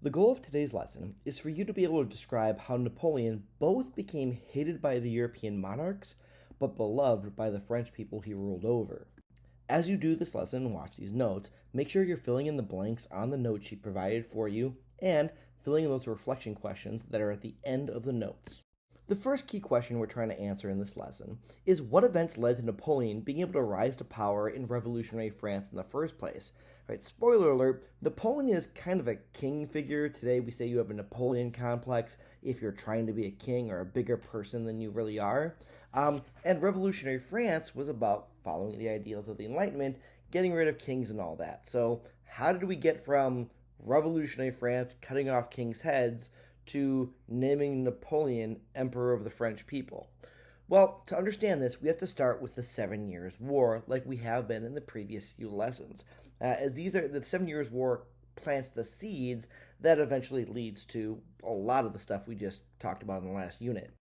The goal of today's lesson is for you to be able to describe how Napoleon both became hated by the European monarchs, but beloved by the French people he ruled over. As you do this lesson and watch these notes, make sure you're filling in the blanks on the note sheet provided for you and filling in those reflection questions that are at the end of the notes. The first key question we're trying to answer in this lesson is what events led to Napoleon being able to rise to power in revolutionary France in the first place? Right, spoiler alert, Napoleon is kind of a king figure. Today we say you have a Napoleon complex if you're trying to be a king or a bigger person than you really are. And revolutionary France was about following the ideals of the Enlightenment, getting rid of kings and all that. So how did we get from revolutionary France cutting off kings' heads to naming Napoleon Emperor of the French people? Well, to understand this, we have to start with the 7 Years' War, like we have been in the previous few lessons. As these are the 7 Years' War plants the seeds that eventually leads to a lot of the stuff we just talked about in the last unit.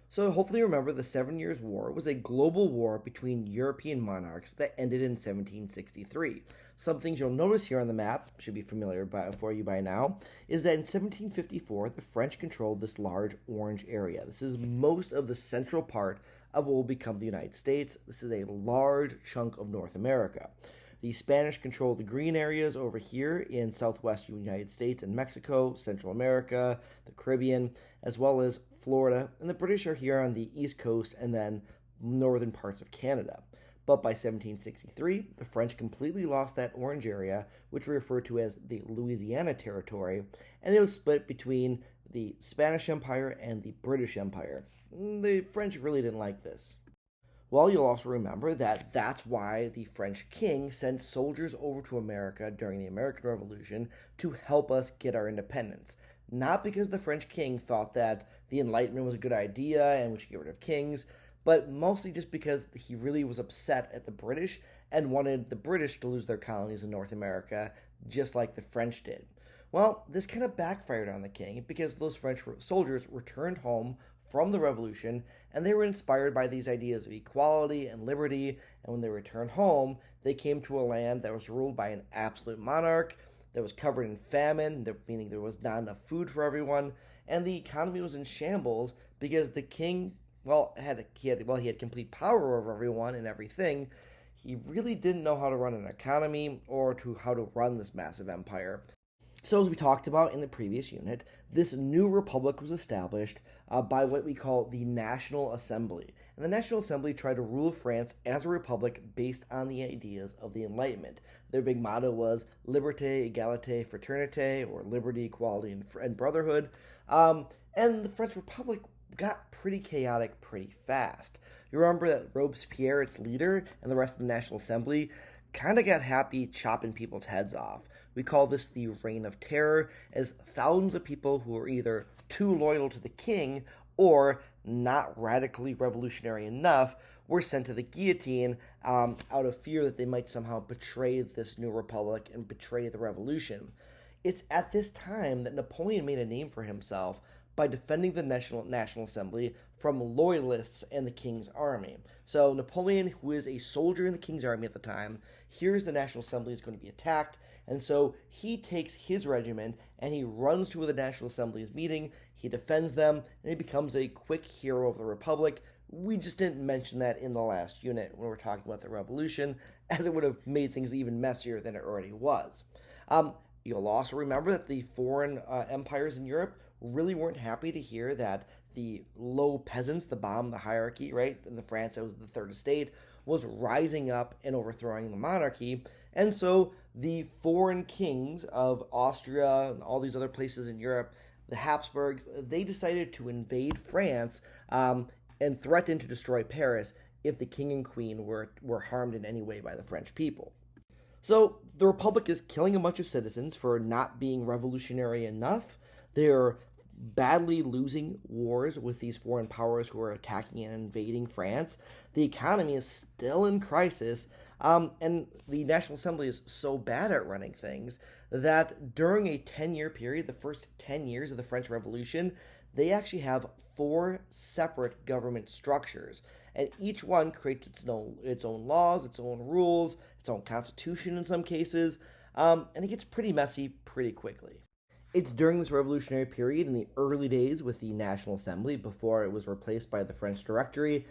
So hopefully remember the 7 Years' War was a global war between European monarchs that ended in 1763. Some things you'll notice here on the map, should be familiar for you by now, is that in 1754 the French controlled this large orange area. This is most of the central part of what will become the United States. This is a large chunk of North America. The Spanish controlled the green areas over here in southwest United States and Mexico, Central America, the Caribbean, as well as Florida, and the British are here on the east coast and then northern parts of Canada. But by 1763, the French completely lost that orange area, which we refer to as the Louisiana Territory, and it was split between the Spanish Empire and the British Empire. The French really didn't like this. Well, you'll also remember that that's why the French king sent soldiers over to America during the American Revolution to help us get our independence. Not because the French king thought that the Enlightenment was a good idea and we should get rid of kings, but mostly just because he really was upset at the British and wanted the British to lose their colonies in North America, just like the French did. Well, this kind of backfired on the king because those French soldiers returned home from the revolution and they were inspired by these ideas of equality and liberty, and when they returned home, they came to a land that was ruled by an absolute monarch that was covered in famine, meaning there was not enough food for everyone, and the economy was in shambles because the king, he had complete power over everyone and everything. He really didn't know how to run an economy or how to run this massive empire. So as we talked about in the previous unit, this new republic was established by what we call the National Assembly. And the National Assembly tried to rule France as a republic based on the ideas of the Enlightenment. Their big motto was Liberté, Égalité, Fraternité, or liberty, equality, and brotherhood. And the French Republic got pretty chaotic pretty fast. You remember that Robespierre, its leader, and the rest of the National Assembly kind of got happy chopping people's heads off. We call this the Reign of Terror, as thousands of people who were either too loyal to the king or not radically revolutionary enough were sent to the guillotine out of fear that they might somehow betray this new republic and betray the revolution. It's at this time that Napoleon made a name for himself by defending the National Assembly from loyalists and the king's army. So Napoleon, who is a soldier in the king's army at the time, hears the National Assembly is going to be attacked, and so he takes his regiment and he runs to where the National Assembly is meeting, he defends them, and he becomes a quick hero of the Republic. We just didn't mention that in the last unit when we were talking about the Revolution, as it would have made things even messier than it already was. You'll also remember that the foreign empires in Europe really weren't happy to hear that the low peasants, the bottom of the hierarchy, right, in the France that was the third estate, was rising up and overthrowing the monarchy. And so the foreign kings of Austria and all these other places in Europe, the Habsburgs, they decided to invade France and threatened to destroy Paris if the king and queen were harmed in any way by the French people. So the Republic is killing a bunch of citizens for not being revolutionary enough. They're badly losing wars with these foreign powers who are attacking and invading France. The economy is still in crisis, and the National Assembly is so bad at running things that during a 10-year period, the first 10 years of the French Revolution, they actually have 4 separate government structures, and each one creates its own laws, its own rules, its own constitution in some cases, and it gets pretty messy pretty quickly. It's during this revolutionary period in the early days with the National Assembly before it was replaced by the French Directory.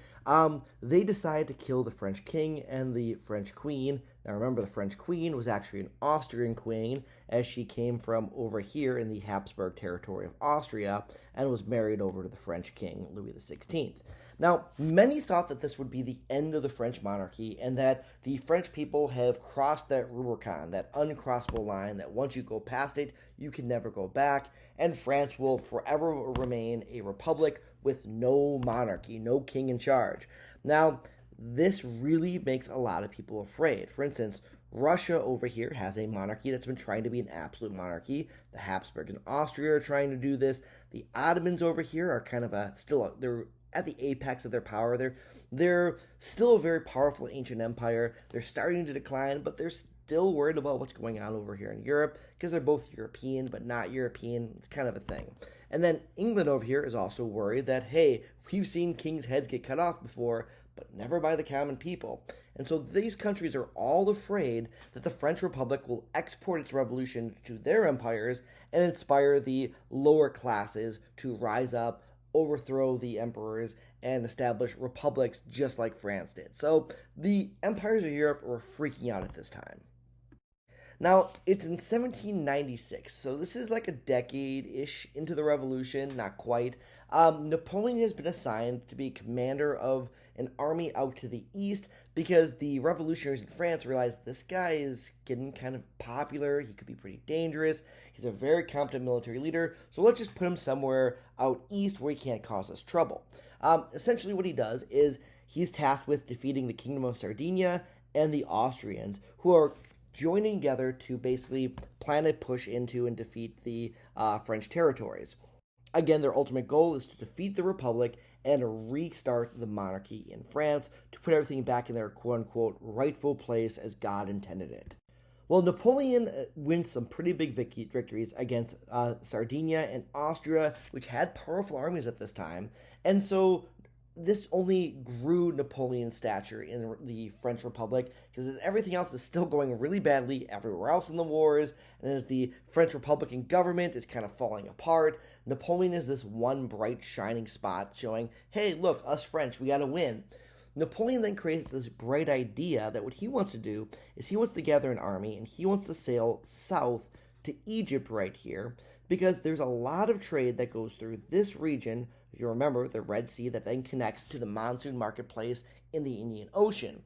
They decided to kill the French king and the French queen. Now remember, the French queen was actually an Austrian queen, as she came from over here in the Habsburg territory of Austria and was married over to the French king, Louis XVI. Now, many thought that this would be the end of the French monarchy and that the French people have crossed that Rubicon, that uncrossable line, that once you go past it, you can never go back, and France will forever remain a republic with no monarchy, no king in charge. Now, this really makes a lot of people afraid. For instance, Russia over here has a monarchy that's been trying to be an absolute monarchy. The Habsburgs in Austria are trying to do this. The Ottomans over here are kind of they're at the apex of their power. They're still a very powerful ancient empire. They're starting to decline, but they're still worried about what's going on over here in Europe because they're both European but not European. It's kind of a thing. And then England over here is also worried that, hey, we've seen kings' heads get cut off before, but never by the common people. And so these countries are all afraid that the French Republic will export its revolution to their empires and inspire the lower classes to rise up, overthrow the emperors, and establish republics just like France did. So the empires of Europe were freaking out at this time. Now, it's in 1796, so this is like a decade-ish into the revolution, not quite. Napoleon has been assigned to be commander of an army out to the east because the revolutionaries in France realized this guy is getting kind of popular. He could be pretty dangerous. He's a very competent military leader, so let's just put him somewhere out east where he can't cause us trouble. Essentially what he does is he's tasked with defeating the Kingdom of Sardinia and the Austrians, who are joining together to basically plan a push into and defeat the French territories. Again, their ultimate goal is to defeat the Republic and restart the monarchy in France to put everything back in their quote-unquote rightful place as God intended it. Well, Napoleon wins some pretty big victories against Sardinia and Austria, which had powerful armies at this time, and so this only grew Napoleon's stature in the French Republic because everything else is still going really badly everywhere else in the wars, and as the French Republican government is kind of falling apart, Napoleon is this one bright shining spot showing, hey, look, us French, we gotta win. Napoleon then creates this bright idea that what he wants to do is he wants to gather an army and he wants to sail south to Egypt right here because there's a lot of trade that goes through this region. If you remember, the Red Sea that then connects to the monsoon marketplace in the Indian Ocean.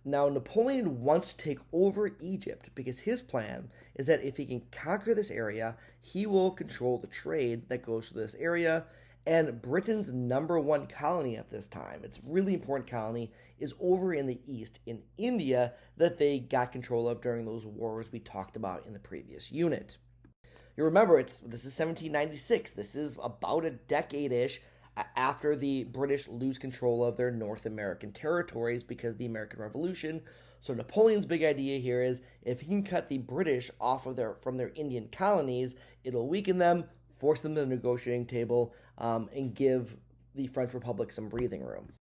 Now, Napoleon wants to take over Egypt because his plan is that if he can conquer this area, he will control the trade that goes to this area. And Britain's #1 colony at this time, it's a really important colony, is over in the east in India that they got control of during those wars we talked about in the previous unit. You remember, this is 1796. This is about a decade-ish after the British lose control of their North American territories because of the American Revolution. So Napoleon's big idea here is if he can cut the British off of from their Indian colonies, it'll weaken them, force them to the negotiating table, and give the French Republic some breathing room.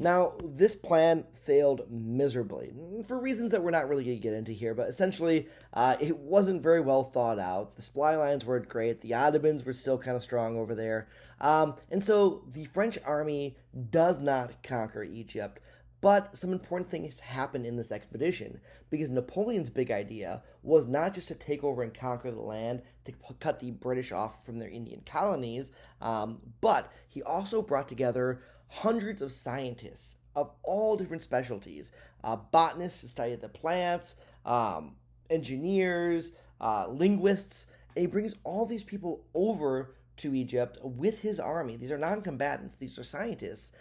Now, this plan failed miserably, for reasons that we're not really going to get into here, but essentially, it wasn't very well thought out. The supply lines weren't great. The Ottomans were still kind of strong over there. And so the French army does not conquer Egypt, but some important things happen in this expedition, because Napoleon's big idea was not just to take over and conquer the land, to cut the British off from their Indian colonies, but he also brought together hundreds of scientists of all different specialties, botanists to study the plants, engineers, linguists, and he brings all these people over to Egypt with his army. These are non-combatants, these are scientists.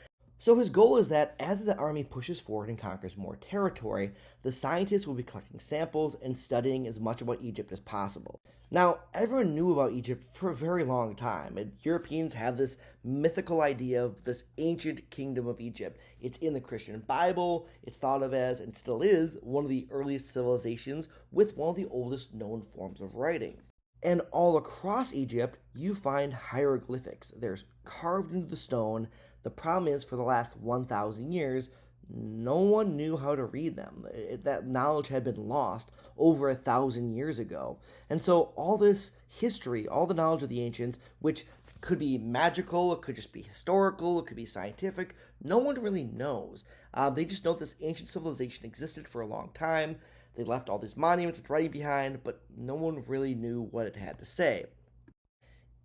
So his goal is that as the army pushes forward and conquers more territory, the scientists will be collecting samples and studying as much about Egypt as possible. Now, everyone knew about Egypt for a very long time, and Europeans have this mythical idea of this ancient kingdom of Egypt. It's in the Christian Bible, it's thought of as, and still is, one of the earliest civilizations with one of the oldest known forms of writing. And all across Egypt, you find hieroglyphics. They're carved into the stone. The problem is, for the last 1,000 years, no one knew how to read them. That knowledge had been lost over 1,000 years ago. And so all this history, all the knowledge of the ancients, which could be magical, it could just be historical, it could be scientific, no one really knows. They just know this ancient civilization existed for a long time. They left all these monuments and writing behind, but no one really knew what it had to say.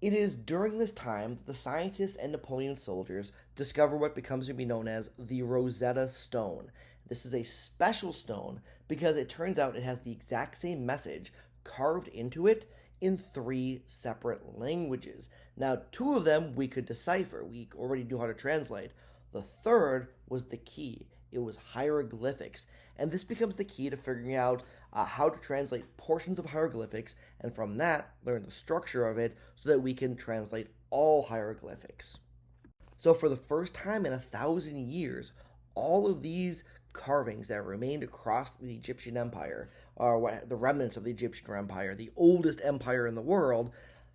It is during this time that the scientists and Napoleon soldiers discover what becomes to be known as the Rosetta Stone. This is a special stone because it turns out it has the exact same message carved into it in three separate languages. Now, two of them we could decipher, we already knew how to translate. The third was the key. It was hieroglyphics, and this becomes the key to figuring out how to translate portions of hieroglyphics, and from that, learn the structure of it so that we can translate all hieroglyphics. So, for the first time in 1,000 years, all of these carvings that remained across the Egyptian Empire, or the remnants of the Egyptian Empire, the oldest empire in the world,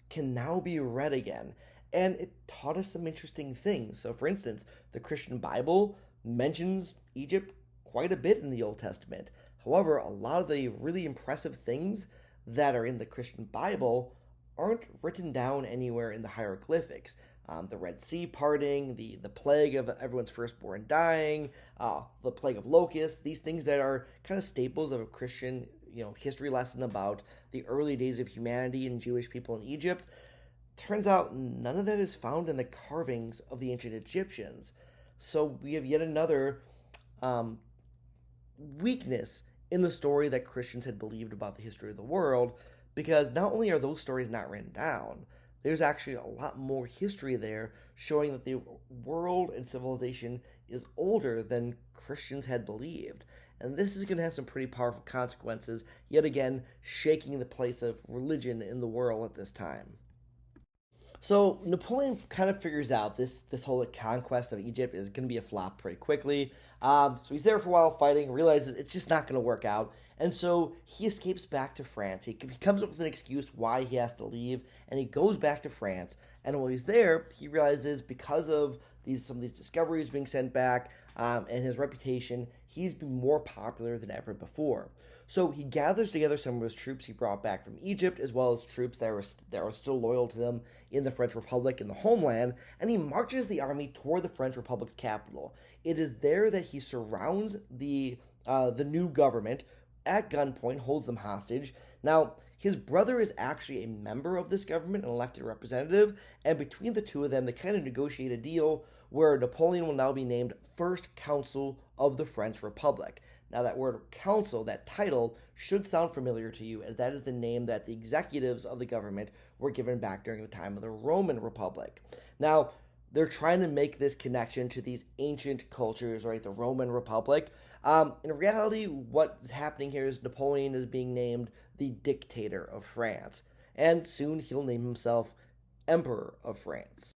can now be read again. And it taught us some interesting things. So, for instance, the Christian Bible mentions Egypt quite a bit in the Old Testament. However, a lot of the really impressive things that are in the Christian Bible aren't written down anywhere in the hieroglyphics. The Red Sea parting, the plague of everyone's firstborn dying, the plague of locusts, these things that are kind of staples of a Christian history lesson about the early days of humanity and Jewish people in Egypt. Turns out none of that is found in the carvings of the ancient Egyptians. So we have yet another weakness in the story that Christians had believed about the history of the world, because not only are those stories not written down, there's actually a lot more history there showing that the world and civilization is older than Christians had believed. And this is going to have some pretty powerful consequences, yet again, shaking the place of religion in the world at this time. So Napoleon kind of figures out this whole conquest of Egypt is going to be a flop pretty quickly. So he's there for a while fighting, realizes it's just not going to work out, and so he escapes back to France. He comes up with an excuse why he has to leave, and he goes back to France. And while he's there, he realizes because of some of these discoveries being sent back and his reputation, he's been more popular than ever before. So he gathers together some of his troops he brought back from Egypt, as well as troops that were still loyal to him in the French Republic in the homeland, and he marches the army toward the French Republic's capital. It is there that he surrounds the new government at gunpoint, holds them hostage. Now, his brother is actually a member of this government, an elected representative, and between the two of them, they kind of negotiate a deal where Napoleon will now be named First Consul of the French Republic. Now, that word council, that title, should sound familiar to you, as that is the name that the executives of the government were given back during the time of the Roman Republic. Now, they're trying to make this connection to these ancient cultures, right? The Roman Republic. In reality, what's happening here is Napoleon is being named the dictator of France, and soon he'll name himself Emperor of France.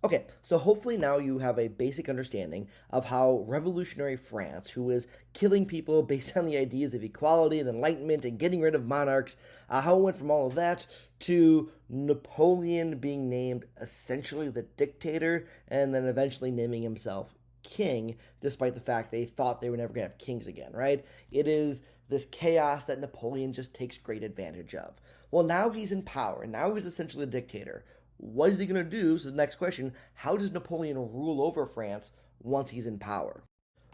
Okay, so hopefully now you have a basic understanding of how revolutionary France, who was killing people based on the ideas of equality and enlightenment and getting rid of monarchs, how it went from all of that to Napoleon being named essentially the dictator and then eventually naming himself king, despite the fact they thought they were never going to have kings again, right? It is this chaos that Napoleon just takes great advantage of. Well, now he's in power, and now he's essentially a dictator. What is he going to do? So the next question, how does Napoleon rule over France once he's in power?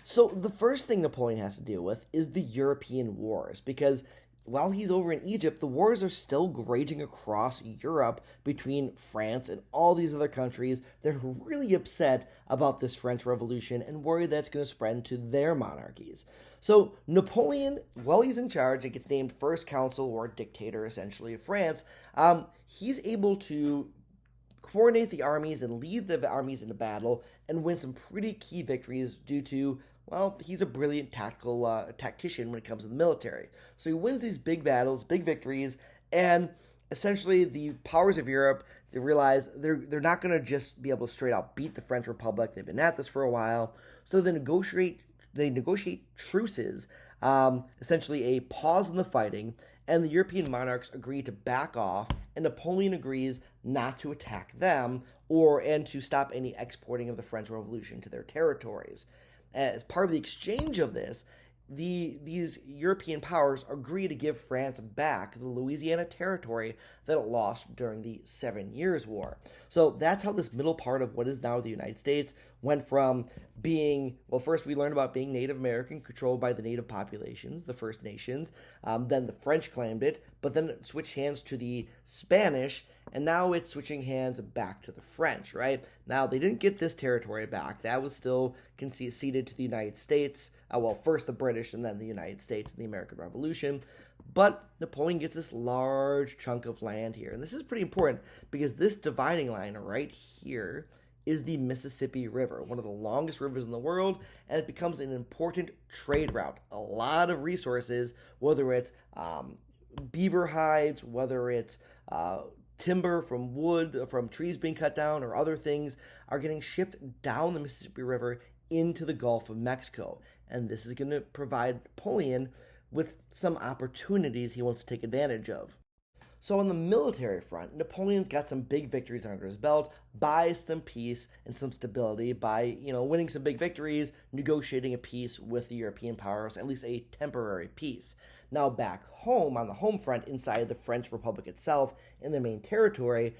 So the first thing Napoleon has to deal with is the European wars, because while he's over in Egypt, the wars are still raging across Europe between France and all these other countries. They're really upset about this French Revolution and worry that's going to spread to their monarchies. So Napoleon, while he's in charge and gets named first consul or dictator essentially of France, he's able to coordinate the armies and lead the armies into battle and win some pretty key victories due to, well, he's a brilliant tactician when it comes to the military. So he wins these big battles, big victories, and essentially the powers of Europe, they realize they're not going to just be able to straight out beat the French Republic. They've been at this for a while. So they negotiate truces, essentially a pause in the fighting, and the European monarchs agree to back off, and Napoleon agrees not to attack them and to stop any exporting of the French Revolution to their territories. As part of the exchange of this, these European powers agree to give France back the Louisiana territory that it lost during the 7 Years' War. So that's how this middle part of what is now the United States went from being, well, first we learned about being Native American, controlled by the native populations, the First Nations. Then the French claimed it, but then it switched hands to the Spanish, and now it's switching hands back to the French, right? Now, they didn't get this territory back. That was still ceded to the United States. Well, first the British and then the United States in the American Revolution. But Napoleon gets this large chunk of land here. And this is pretty important because this dividing line right here is the Mississippi River, one of the longest rivers in the world, and it becomes an important trade route. A lot of resources, whether it's beaver hides, whether it's timber from wood, from trees being cut down, or other things, are getting shipped down the Mississippi River into the Gulf of Mexico. And this is going to provide Napoleon with some opportunities he wants to take advantage of. So on the military front, Napoleon's got some big victories under his belt, buys some peace and some stability by, winning some big victories, negotiating a peace with the European powers, at least a temporary peace. Now back home, on the home front, inside the French Republic itself, in the main territory,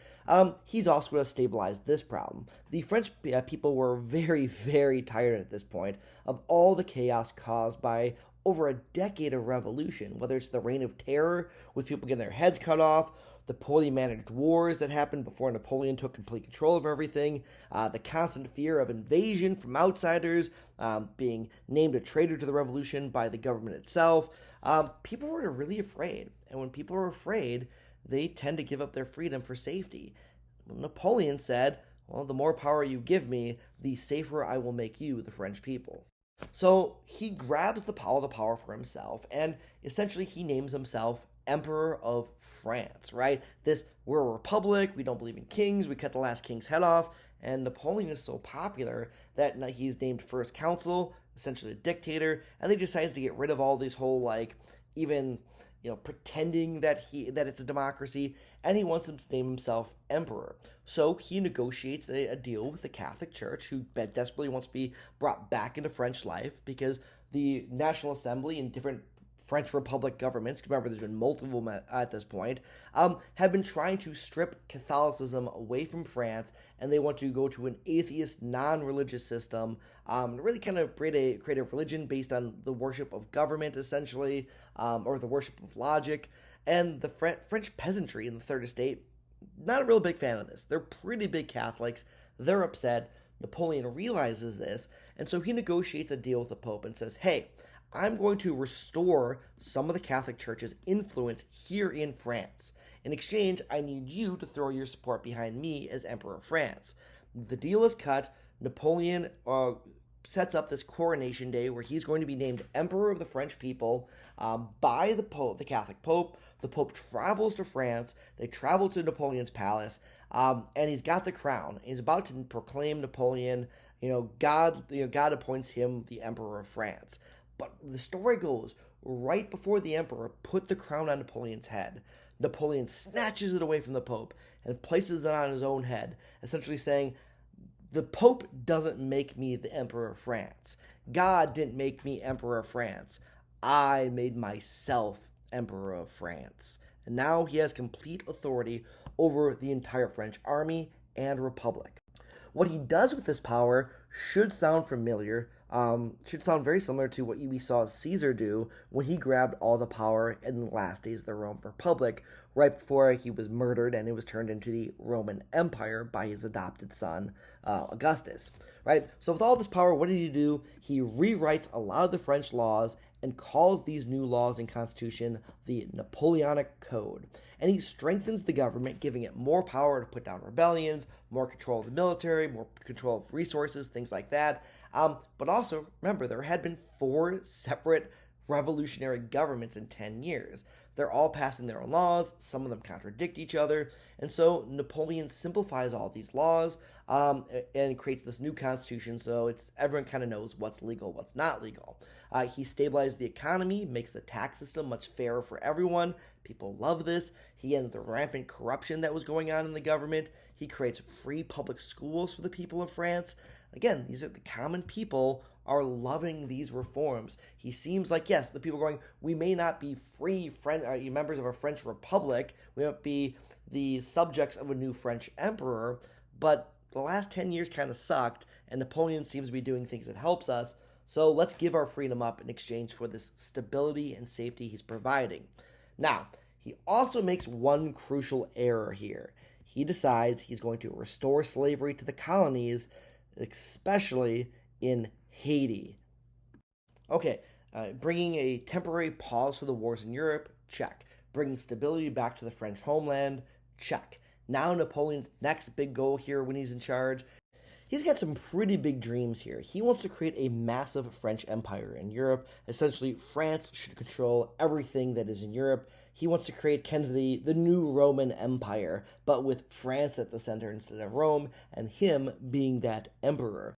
he's also going to stabilize this problem. The French people were very, very tired at this point of all the chaos caused by over a decade of revolution, whether it's the Reign of Terror, with people getting their heads cut off, the poorly managed wars that happened before Napoleon took complete control of everything, the constant fear of invasion from outsiders, being named a traitor to the revolution by the government itself. People were really afraid, and when people are afraid, they tend to give up their freedom for safety. Napoleon said, well, the more power you give me, the safer I will make you, the French people. So he grabs all the power for himself, and essentially he names himself Emperor of France, right? We're a republic, we don't believe in kings, we cut the last king's head off, and Napoleon is so popular that he's named First Consul, essentially a dictator, and then he decides to get rid of all these whole, even pretending that it's a democracy, and he wants him to name himself emperor. So he negotiates a deal with the Catholic Church, who desperately wants to be brought back into French life, because the National Assembly and different French Republic governments, remember there's been multiple at this point, have been trying to strip Catholicism away from France, and they want to go to an atheist, non-religious system, really kind of create a religion based on the worship of government, essentially, or the worship of logic. And the French peasantry in the Third Estate, not a real big fan of this. They're pretty big Catholics. They're upset. Napoleon realizes this, and so he negotiates a deal with the Pope and says, hey, I'm going to restore some of the Catholic Church's influence here in France. In exchange, I need you to throw your support behind me as Emperor of France. The deal is cut. Napoleon sets up this coronation day where he's going to be named Emperor of the French people by the Pope, the Catholic Pope. The Pope travels to France. They travel to Napoleon's palace, and he's got the crown. He's about to proclaim Napoleon. God appoints him the Emperor of France. But the story goes, right before the emperor put the crown on Napoleon's head, Napoleon snatches it away from the Pope and places it on his own head, essentially saying, the Pope doesn't make me the Emperor of France. God didn't make me Emperor of France. I made myself Emperor of France. And now he has complete authority over the entire French army and republic. What he does with this power should sound familiar, should sound very similar to what we saw Caesar do when he grabbed all the power in the last days of the Roman Republic, right before he was murdered and it was turned into the Roman Empire by his adopted son, Augustus, right? So with all this power, what did he do? He rewrites a lot of the French laws and calls these new laws and constitution the Napoleonic Code. And he strengthens the government, giving it more power to put down rebellions, more control of the military, more control of resources, things like that. But also, remember, there had been 4 separate revolutionary governments in 10 years. They're all passing their own laws. Some of them contradict each other. And so Napoleon simplifies all these laws and creates this new constitution, so everyone kind of knows what's legal, what's not legal. He stabilizes the economy, makes the tax system much fairer for everyone. People love this. He ends the rampant corruption that was going on in the government. He creates free public schools for the people of France. Again, these are the common people are loving these reforms. He seems like, yes, the people going, we may not be free members of a French republic, we might be the subjects of a new French emperor, but the last 10 years kind of sucked, and Napoleon seems to be doing things that helps us, so let's give our freedom up in exchange for this stability and safety he's providing. Now, he also makes one crucial error here. He decides he's going to restore slavery to the colonies, especially in Haiti. Okay, bringing a temporary pause to the wars in Europe, check. Bringing stability back to the French homeland, check. Now Napoleon's next big goal here when he's in charge, he's got some pretty big dreams here. He wants to create a massive French empire in Europe. Essentially, France should control everything that is in Europe. He wants to create kind of the new Roman Empire, but with France at the center instead of Rome, and him being that emperor.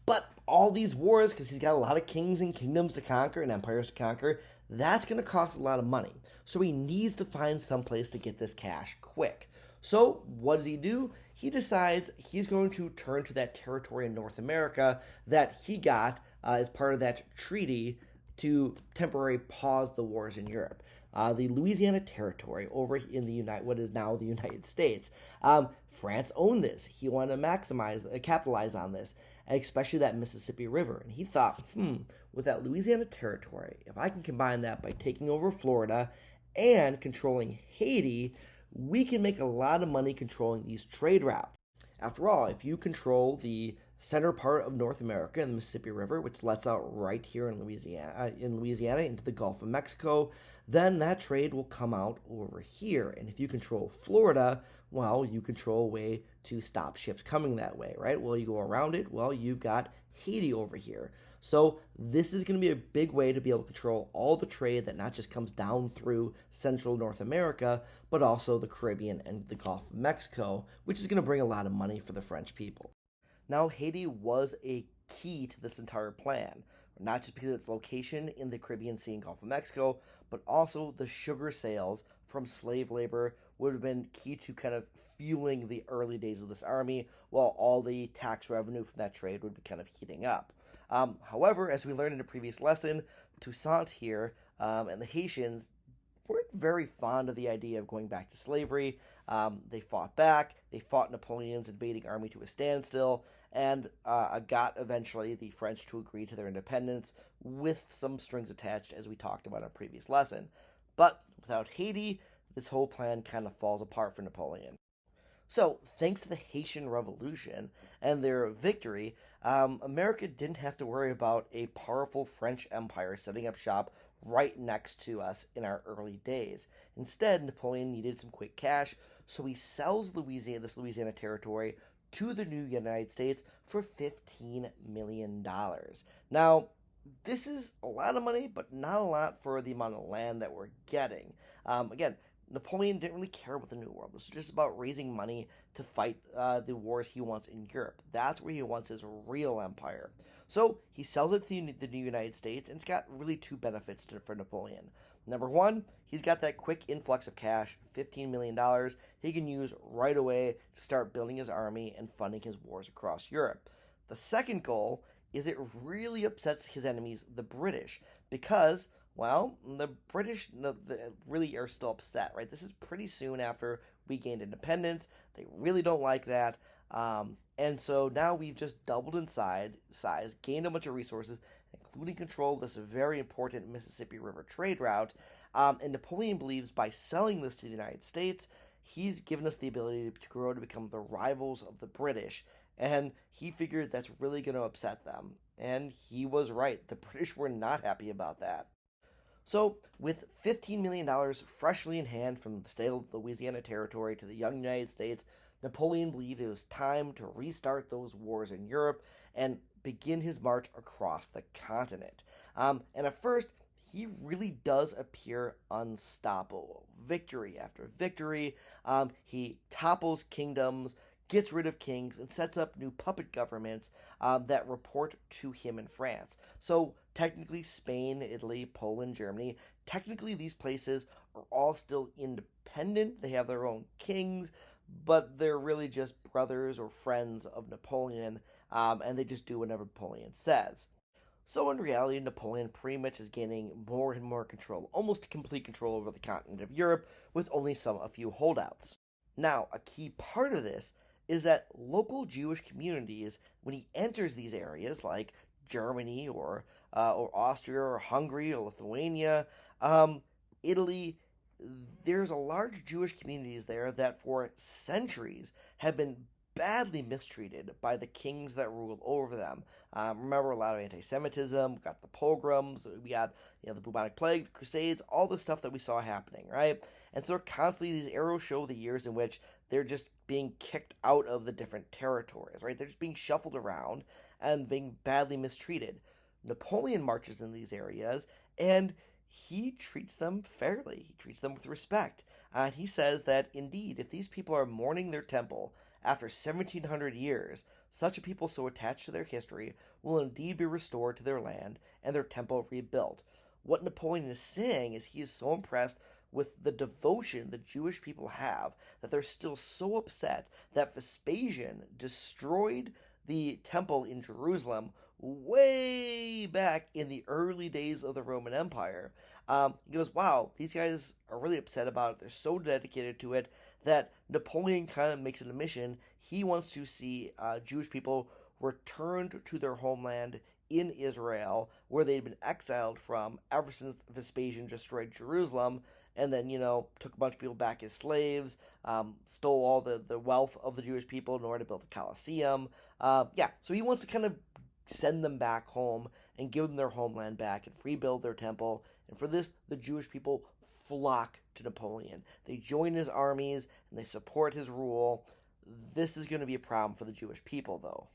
But all these wars, because he's got a lot of kings and kingdoms to conquer and empires to conquer, that's going to cost a lot of money. So he needs to find some place to get this cash quick. So what does he do? He decides he's going to turn to that territory in North America that he got as part of that treaty to temporarily pause the wars in Europe. The Louisiana Territory over in what is now the United States. France owned this. He wanted to capitalize on this, and especially that Mississippi River. And he thought, with that Louisiana Territory, if I can combine that by taking over Florida and controlling Haiti, we can make a lot of money controlling these trade routes. After all, if you control the center part of North America and the Mississippi River, which lets out right here in Louisiana into the Gulf of Mexico, then that trade will come out over here. And if you control Florida, well, you control a way to stop ships coming that way, right? Well, you go around it, well, you've got Haiti over here. So this is going to be a big way to be able to control all the trade that not just comes down through central North America, but also the Caribbean and the Gulf of Mexico, which is going to bring a lot of money for the French people. Now, Haiti was a key to this entire plan, not just because of its location in the Caribbean Sea and Gulf of Mexico, but also the sugar sales from slave labor would have been key to kind of fueling the early days of this army, while all the tax revenue from that trade would be kind of heating up. However, as we learned in a previous lesson, Toussaint here and the Haitians weren't very fond of the idea of going back to slavery. They fought back. They fought Napoleon's invading army to a standstill, and got eventually the French to agree to their independence with some strings attached, as we talked about in a previous lesson. But without Haiti, this whole plan kind of falls apart for Napoleon. So, thanks to the Haitian Revolution and their victory, America didn't have to worry about a powerful French empire setting up shop right next to us in our early days. Instead, Napoleon needed some quick cash, so he sells this Louisiana territory to the new United States for $15 million. Now, this is a lot of money, but not a lot for the amount of land that we're getting. Again, Napoleon didn't really care about the New World. This was just about raising money to fight the wars he wants in Europe. That's where he wants his real empire. So he sells it to the new United States, and it's got really two benefits for Napoleon. Number one, he's got that quick influx of cash, $15 million, he can use right away to start building his army and funding his wars across Europe. The second goal is it really upsets his enemies, the British, because, well, the British really are still upset, right? This is pretty soon after we gained independence. They really don't like that. And so now we've just doubled in size, gained a bunch of resources, including control of this very important Mississippi River trade route. And Napoleon believes by selling this to the United States, he's given us the ability to grow to become the rivals of the British. And he figured that's really going to upset them. And he was right. The British were not happy about that. So, with $15 million freshly in hand from the sale of the Louisiana Territory to the young United States, Napoleon believed it was time to restart those wars in Europe and begin his march across the continent. And at first, he really does appear unstoppable. Victory after victory, he topples kingdoms, gets rid of kings, and sets up new puppet governments that report to him in France. So technically Spain, Italy, Poland, Germany, technically these places are all still independent. They have their own kings, but they're really just brothers or friends of Napoleon, and they just do whatever Napoleon says. So in reality, Napoleon pretty much is gaining more and more control, almost complete control over the continent of Europe, with only a few holdouts. Now, a key part of this is that local Jewish communities, when he enters these areas like Germany or Austria or Hungary or Lithuania, Italy, there's a large Jewish communities there that for centuries have been badly mistreated by the kings that rule over them. Remember, a lot of anti-Semitism. We got the pogroms. We got the bubonic plague, the Crusades, all the stuff that we saw happening, right? And so constantly these arrows show the years in which they're just being kicked out of the different territories, right? They're just being shuffled around and being badly mistreated. Napoleon marches in these areas and he treats them fairly. He treats them with respect. And he says that indeed, if these people are mourning their temple after 1700 years, such a people so attached to their history will indeed be restored to their land and their temple rebuilt. What Napoleon is saying is he is so impressed with the devotion the Jewish people have that they're still so upset that Vespasian destroyed the temple in Jerusalem way back in the early days of the Roman Empire. He goes, wow, these guys are really upset about it. They're so dedicated to it that Napoleon kind of makes it a mission. He wants to see Jewish people returned to their homeland in Israel, where they'd been exiled from ever since Vespasian destroyed Jerusalem, and then, took a bunch of people back as slaves, stole all the wealth of the Jewish people in order to build the Colosseum. So he wants to kind of send them back home and give them their homeland back and rebuild their temple. And for this, the Jewish people flock to Napoleon. They join his armies and they support his rule. This is going to be a problem for the Jewish people, though.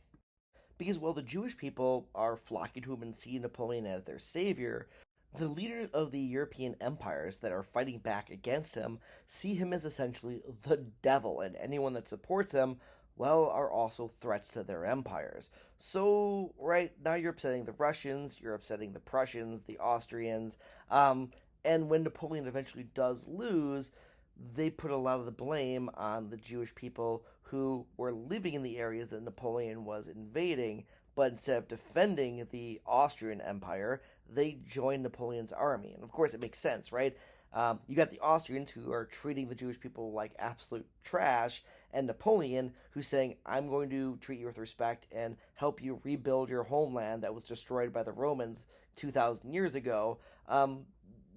Because while the Jewish people are flocking to him and see Napoleon as their savior, the leaders of the European empires that are fighting back against him see him as essentially the devil, and anyone that supports him, well, are also threats to their empires. So, right, now you're upsetting the Russians, you're upsetting the Prussians, the Austrians, and when Napoleon eventually does lose, they put a lot of the blame on the Jewish people who were living in the areas that Napoleon was invading, but instead of defending the Austrian Empire, they joined Napoleon's army. And of course, it makes sense, right? You got the Austrians who are treating the Jewish people like absolute trash, and Napoleon who's saying, I'm going to treat you with respect and help you rebuild your homeland that was destroyed by the Romans 2,000 years ago.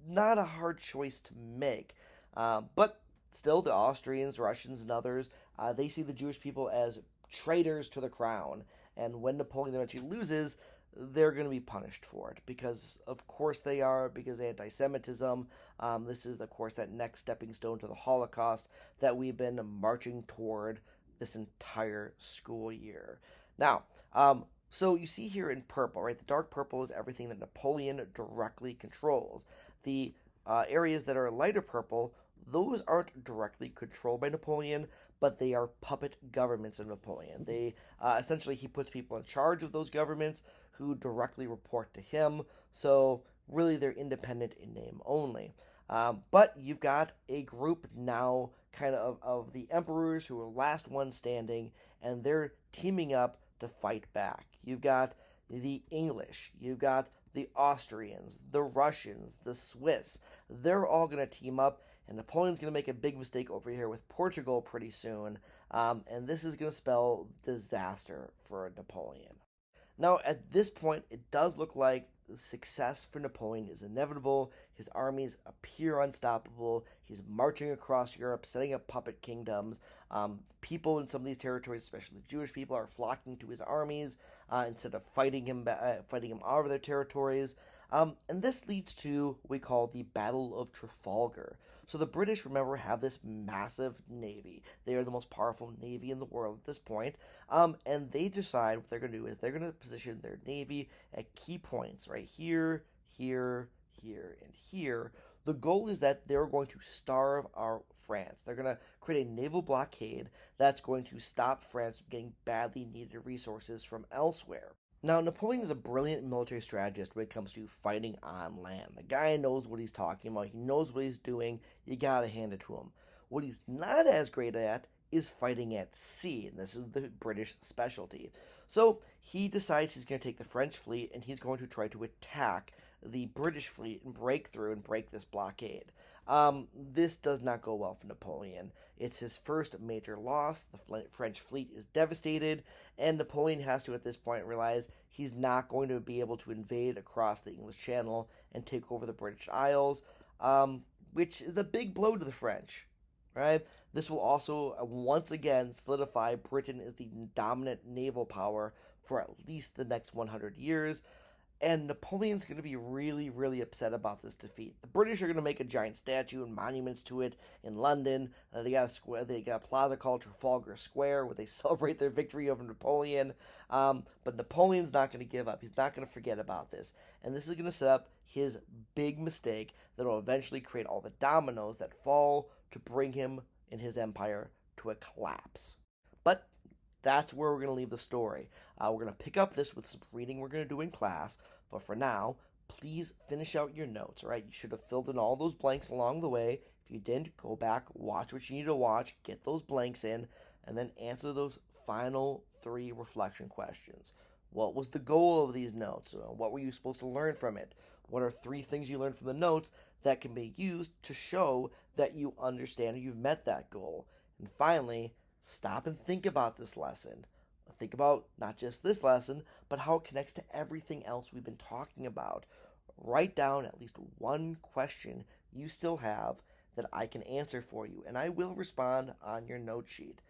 Not a hard choice to make. But still, the Austrians, Russians, and others, they see the Jewish people as traitors to the crown. And when Napoleon eventually loses, they're going to be punished for it. Because, of course, they are. Because anti-Semitism. This is, of course, that next stepping stone to the Holocaust that we've been marching toward this entire school year. Now, so you see here in purple, right? The dark purple is everything that Napoleon directly controls. The areas that are lighter purple, those aren't directly controlled by Napoleon, but they are puppet governments of Napoleon. They essentially, he puts people in charge of those governments who directly report to him. So really, they're independent in name only. But you've got a group now, kind of the emperors who are last one standing, and they're teaming up to fight back. You've got the English. You've got the Austrians, the Russians, the Swiss. They're all going to team up, and Napoleon's going to make a big mistake over here with Portugal pretty soon, and this is going to spell disaster for Napoleon. Now, at this point, it does look like success for Napoleon is inevitable. His armies appear unstoppable. He's marching across Europe, setting up puppet kingdoms. People in some of these territories, especially the Jewish people, are flocking to his armies instead of fighting him out of their territories. And this leads to what we call the Battle of Trafalgar. So the British, remember, have this massive navy. They are the most powerful navy in the world at this point. And they decide what they're going to do is they're going to position their navy at key points, right here, here, here, and here. The goal is that they're going to starve out France. They're going to create a naval blockade that's going to stop France from getting badly needed resources from elsewhere. Now, Napoleon is a brilliant military strategist when it comes to fighting on land. The guy knows what he's talking about. He knows what he's doing. You gotta hand it to him. What he's not as great at is fighting at sea, and this is the British specialty. So he decides he's going to take the French fleet and he's going to try to attack the British fleet and break through and break this blockade. This does not go well for Napoleon. It's his first major loss. The French fleet is devastated, and Napoleon has to, at this point, realize he's not going to be able to invade across the English Channel and take over the British Isles, which is a big blow to the French. Right? This will also once again solidify Britain as the dominant naval power for at least the next 100 years. And Napoleon's going to be really, really upset about this defeat. The British are going to make a giant statue and monuments to it in London. They got a plaza called Trafalgar Square where they celebrate their victory over Napoleon. But Napoleon's not going to give up. He's not going to forget about this. And this is going to set up his big mistake that will eventually create all the dominoes that fall to bring him and his empire to a collapse. But that's where we're going to leave the story. We're going to pick up this with some reading we're going to do in class, but for now, please finish out your notes, all right? You should have filled in all those blanks along the way. If you didn't, go back, watch what you need to watch, get those blanks in, and then answer those final 3 reflection questions. What was the goal of these notes? What were you supposed to learn from it? What are 3 things you learned from the notes that can be used to show that you understand or you've met that goal? And finally, stop and think about this lesson. Think about not just this lesson, but how it connects to everything else we've been talking about. Write down at least one question you still have that I can answer for you, and I will respond on your note sheet.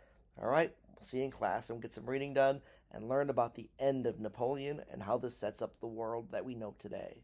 All right, we'll see you in class and we'll get some reading done and learn about the end of Napoleon and how this sets up the world that we know today.